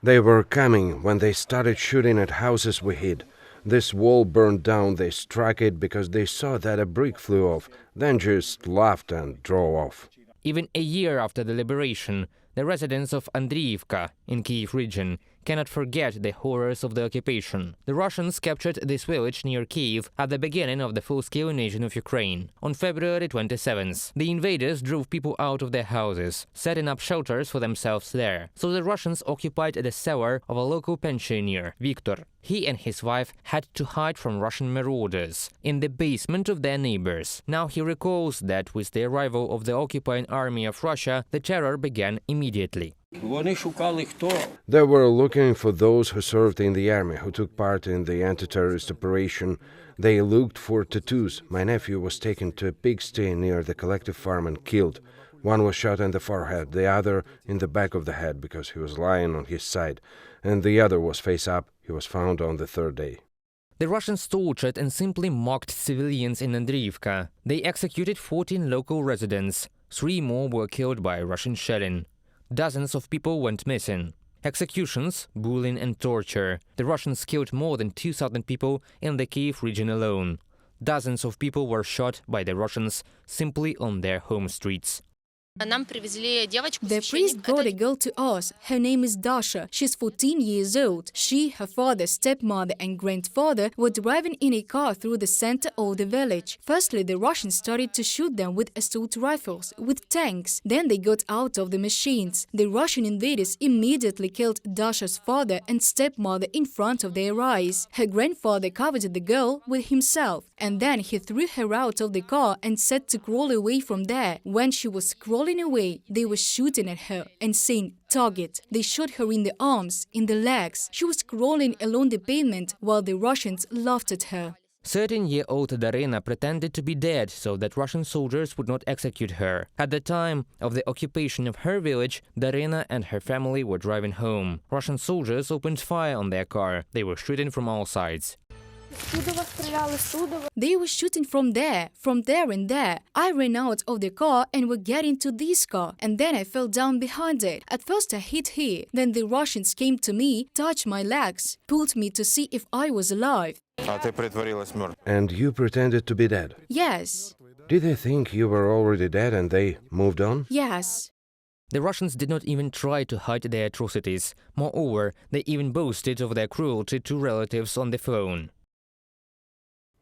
They were coming when they started shooting at houses we hid. This wall burned down, they struck it because they saw that a brick flew off, then just laughed and drove off. Even a year after the liberation, the residents of Andriivka in Kyiv region cannot forget the horrors of the occupation. The Russians captured this village near Kyiv at the beginning of the full-scale invasion of Ukraine. On February 27th, the invaders drove people out of their houses, setting up shelters for themselves there. So the Russians occupied the cellar of a local pensioner, Viktor. He and his wife had to hide from Russian marauders in the basement of their neighbors. Now he recalls that with the arrival of the occupying army of Russia, the terror began immediately. They were looking for those who served in the army, who took part in the anti-terrorist operation. They looked for tattoos. My nephew was taken to a pigsty near the collective farm and killed. One was shot in the forehead, the other in the back of the head because he was lying on his side, and the other was face up. He was found on the third day. The Russians tortured and simply mocked civilians in Andriivka. They executed 14 local residents. 3 more were killed by Russian shelling. Dozens of people went missing. Executions, bullying and torture. The Russians killed more than 2,000 people in the Kyiv region alone. Dozens of people were shot by the Russians simply on their home streets. The priest brought a girl to us. Her name is Dasha. She's 14 years old. She, her father, stepmother and grandfather were driving in a car through the center of the village. Firstly, the Russians started to shoot them with assault rifles, with tanks. Then they got out of the machines. The Russian invaders immediately killed Dasha's father and stepmother in front of their eyes. Her grandfather covered the girl with himself, and then he threw her out of the car and said to crawl away from there. When she was crawling away, they were shooting at her and saying, "Target." They shot her in the arms, in the legs. She was crawling along the pavement while the Russians laughed at her. 13-year-old Darina pretended to be dead so that Russian soldiers would not execute her. At the time of the occupation of her village, Darina and her family were driving home. Russian soldiers opened fire on their car. They were shooting from all sides. They were shooting from there and there. I ran out of the car and were getting to this car, and then I fell down behind it. At first I hit here, then the Russians came to me, touched my legs, pulled me to see if I was alive. And you pretended to be dead? Yes. Did they think you were already dead and they moved on? Yes. The Russians did not even try to hide their atrocities. Moreover, they even boasted of their cruelty to relatives on the phone.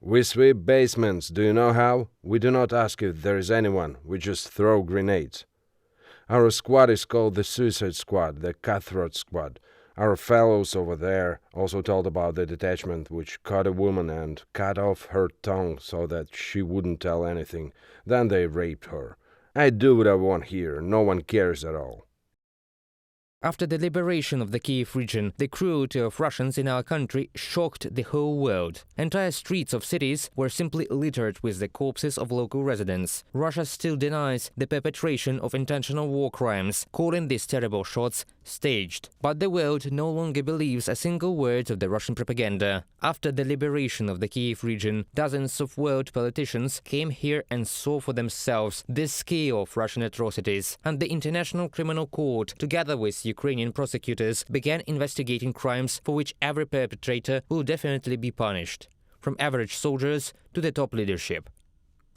We sweep basements, do you know how? We do not ask if there is anyone, we just throw grenades. Our squad is called the Suicide Squad, the Cutthroat Squad. Our fellows over there also told about the detachment which caught a woman and cut off her tongue so that she wouldn't tell anything. Then they raped her. I do what I want here, no one cares at all. After the liberation of the Kyiv region, the cruelty of Russians in our country shocked the whole world. Entire streets of cities were simply littered with the corpses of local residents. Russia still denies the perpetration of intentional war crimes, calling these terrible shots staged. But the world no longer believes a single word of the Russian propaganda. After the liberation of the Kyiv region, dozens of world politicians came here and saw for themselves the scale of Russian atrocities, and the International Criminal Court, together with Ukrainian prosecutors, began investigating crimes for which every perpetrator will definitely be punished, from average soldiers to the top leadership.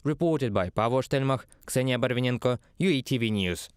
Reported by Pavlo Shtelmach, Ksenia Barvinenko, UATV News.